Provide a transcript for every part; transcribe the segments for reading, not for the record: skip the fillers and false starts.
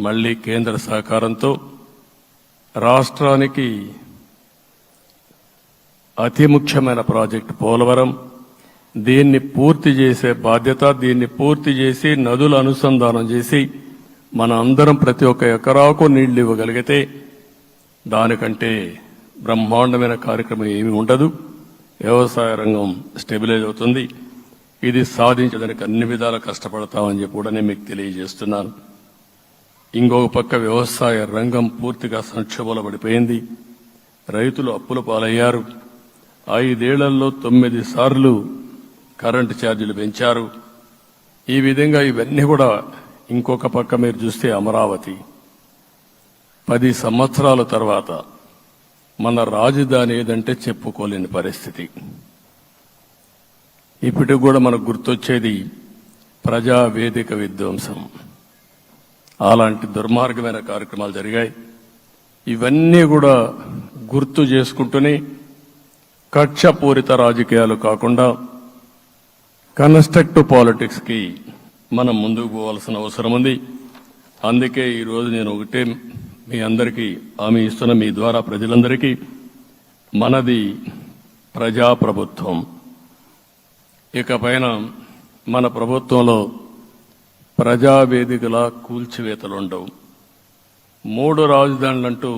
మళ్లీ కేంద్ర సహకారంతో రాష్ట్రానికి అతి ముఖ్యమైన ప్రాజెక్టు పోలవరం, దీన్ని పూర్తి చేసే బాధ్యత, దీన్ని పూర్తి చేసి నదుల అనుసంధానం చేసి మన అందరం ప్రతి ఒక్క ఎకరాకు నీళ్లు ఇవ్వగలిగితే దానికంటే బ్రహ్మాండమైన కార్యక్రమం ఏమీ ఉండదు. వ్యవసాయ రంగం స్టెబిలైజ్ అవుతుంది. ఇది సాధించడానికి అన్ని విధాలా కష్టపడతామని చెప్పి కూడా నేను మీకు తెలియజేస్తున్నాను. ఇంకొక పక్క వ్యవసాయ రంగం పూర్తిగా సంక్షోభంలో పడిపోయింది. రైతులు అప్పుల పాలయ్యారు. 5 ఏళ్లలో 9 సార్లు కరెంటు ఛార్జీలు పెంచారు. ఈ విధంగా ఇవన్నీ కూడా ఇంకొక పక్క మీరు చూస్తే అమరావతి 10 సంవత్సరాల తర్వాత మన రాజధాని ఏదంటే చెప్పుకోలేని పరిస్థితి. ఇప్పటికి కూడా మనకు గుర్తొచ్చేది ప్రజావేదిక విధ్వంసం. అలాంటి దుర్మార్గమైన కార్యక్రమాలు జరిగాయి. ఇవన్నీ కూడా గుర్తు చేసుకుంటూనే కక్షపూరిత రాజకీయాలు కాకుండా కన్స్ట్రక్టివ్ పాలిటిక్స్ కి మనం ముందుకు పోవాల్సిన అవసరం ఉంది. అందుకే ఈరోజు నేను ఒకటే మీ అందరికీ హామీ ఇస్తున్న, మీ ద్వారా ప్రజలందరికీ, మనది ప్రజాప్రభుత్వం. ఇకపైన మన ప్రభుత్వంలో ప్రజావేదికల కూల్చివేతలుండవు. 3 రాజధానులంటూ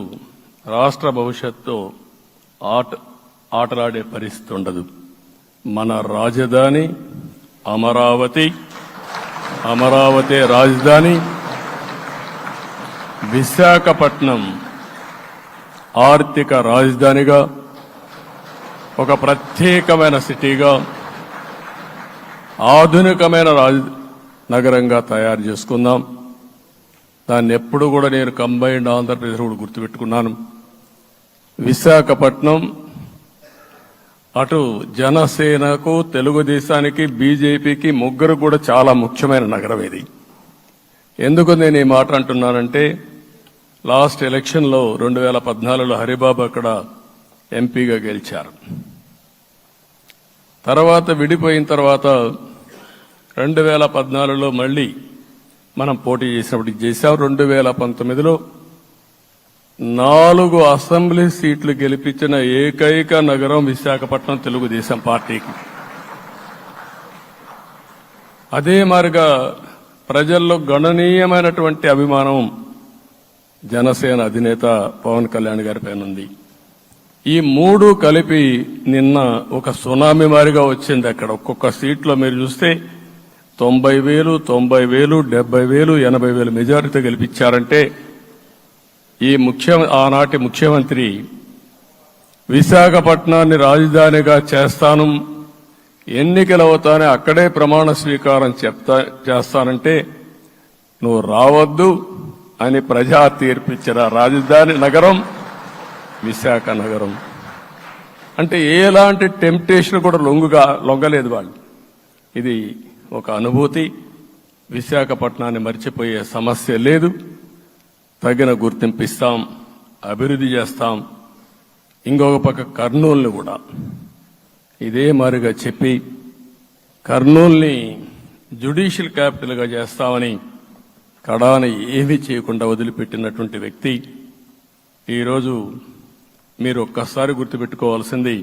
రాష్ట్ర భవిష్యత్తు ఆటలాడే పరిస్థితి ఉండదు. మన రాజధాని అమరావతి, అమరావతి రాజధాని. విశాఖపట్నం ఆర్థిక రాజధానిగా, ఒక ప్రత్యేకమైన సిటీగా, ఆధునికమైన నగరంగా తయారు చేసుకుందాం. దాన్ని ఎప్పుడు కూడా నేను కంబైన్డ్ ఆంధ్రప్రదేశ్ కూడా గుర్తుపెట్టుకున్నాను. విశాఖపట్నం అటు జనసేనకు, తెలుగుదేశానికి, బీజేపీకి ముగ్గురు కూడా చాలా ముఖ్యమైన నగరం ఇది. ఎందుకు నేను ఈ మాట అంటున్నానంటే, లాస్ట్ ఎలక్షన్లో 2014లో హరిబాబు అక్కడ ఎంపీగా గెలిచారు. తర్వాత విడిపోయిన తర్వాత 2014లో మళ్లీ మనం పోటీ చేసినప్పుడు చేశాం. 2019లో 4 అసెంబ్లీ సీట్లు గెలిపించిన ఏకైక నగరం విశాఖపట్నం తెలుగుదేశం పార్టీకి. అదే మారిగా ప్రజల్లో గణనీయమైనటువంటి అభిమానం జనసేన అధినేత పవన్ కళ్యాణ్ గారి పైన ఉంది. ఈ 3 కలిపి నిన్న ఒక సునామీ మారిగా వచ్చింది. అక్కడ ఒక్కొక్క సీట్లో మీరు చూస్తే 90,000, 90,000, 70,000, 80,000 మెజారిటీ గెలిపించారంటే ఆనాటి ముఖ్యమంత్రి విశాఖపట్నాన్ని రాజధానిగా చేస్తాను, ఎన్నికలవుతానే అక్కడే ప్రమాణ స్వీకారం చేస్తానంటే నువ్వు రావద్దు అని ప్రజా తీర్పిచ్చిన రాజధాని నగరం విశాఖ నగరం. అంటే ఎలాంటి టెంప్టేషన్ కూడా లొంగలేదు వాళ్ళు. ఇది ఒక అనుభూతి. విశాఖపట్నాన్ని మర్చిపోయే సమస్య లేదు. తగిన గుర్తింపు ఇస్తాం, అభివృద్ధి చేస్తాం. ఇంకొక పక్క కర్నూలుని కూడా ఇదే మారిగా చెప్పి కర్నూలుని జ్యుడిషియల్ క్యాపిటల్గా చేస్తామని కడాన ఏమీ చేయకుండా వదిలిపెట్టినటువంటి వ్యక్తి. ఈరోజు మీరు ఒక్కసారి గుర్తుపెట్టుకోవాల్సింది,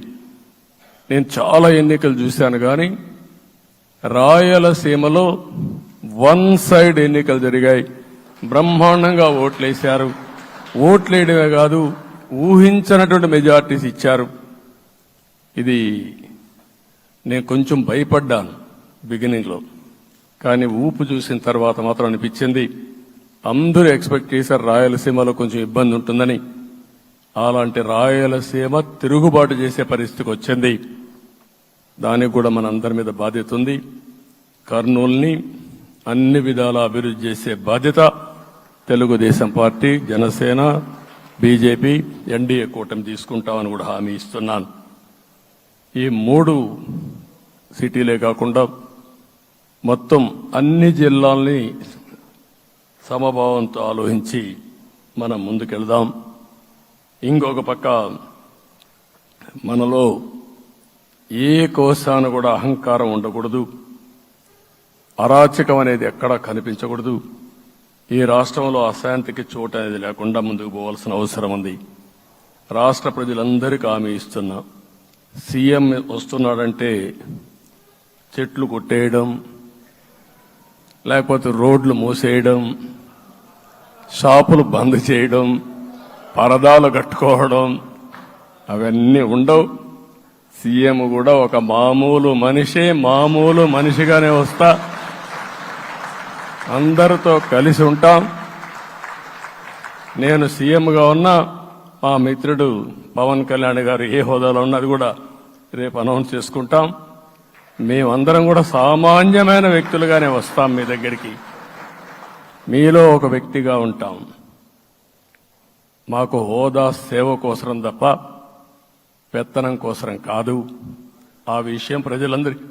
నేను చాలా ఎన్నికలు చూశాను కానీ రాయలసీమలో 1 సైడ్ ఎన్నికలు జరిగాయి. బ్రహ్మాండంగా ఓట్లేశారు. ఓట్లేయడమే కాదు, ఊహించినటువంటి మెజార్టీస్ ఇచ్చారు. ఇది నేను కొంచెం భయపడ్డాను బిగినింగ్లో, కానీ ఊపు చూసిన తర్వాత మాత్రం అనిపించింది అందరూ ఎక్స్పెక్ట్ చేశారు రాయలసీమలో కొంచెం ఇబ్బంది ఉంటుందని. అలాంటి రాయలసీమ తిరుగుబాటు చేసే పరిస్థితికి వచ్చింది. దానికి కూడా మనందరి మీద బాధ్యత ఉంది. కర్నూలుని అన్ని విధాలా అభివృద్ధి చేసే బాధ్యత Telugu Desam party, Janasena, BJP, NDA కూటమి తీసుకుంటామని కూడా హామీ ఇస్తున్నాను. ఈ 3 సిటీలే కాకుండా మొత్తం అన్ని జిల్లాల్ని సమభావంతో ఆలోచించి మనం ముందుకెళ్దాం. ఇంకొక పక్క మనలో ఏ కోశాన కూడా అహంకారం ఉండకూడదు, అరాచకం అనేది ఎక్కడా కనిపించకూడదు. ఈ రాష్ట్రంలో అశాంతికి చోటు అనేది లేకుండా ముందుకు పోవాల్సిన అవసరం ఉంది. రాష్ట్ర ప్రజలందరికీ హామీ ఇస్తున్నా, సీఎం వస్తున్నాడంటే చెట్లు కొట్టేయడం, లేకపోతే రోడ్లు మూసేయడం, షాపులు బంద్ చేయడం, పరదాలు కట్టుకోవడం అవన్నీ ఉండవు. సీఎం కూడా ఒక మామూలు మనిషిగానే వస్తా, అందరితో కలిసి ఉంటాం. నేను సీఎంగా ఉన్నా మా మిత్రుడు పవన్ కళ్యాణ్ గారు ఏ హోదాలో ఉన్నది కూడా రేపు అనౌన్స్ చేసుకుంటాం. మేమందరం కూడా సామాన్యమైన వ్యక్తులుగానే వస్తాం మీ దగ్గరికి, మీలో ఒక వ్యక్తిగా ఉంటాం. మాకు హోదా సేవ కోసరం తప్ప పెత్తనం కోసరం కాదు. ఆ విషయం ప్రజలందరికీ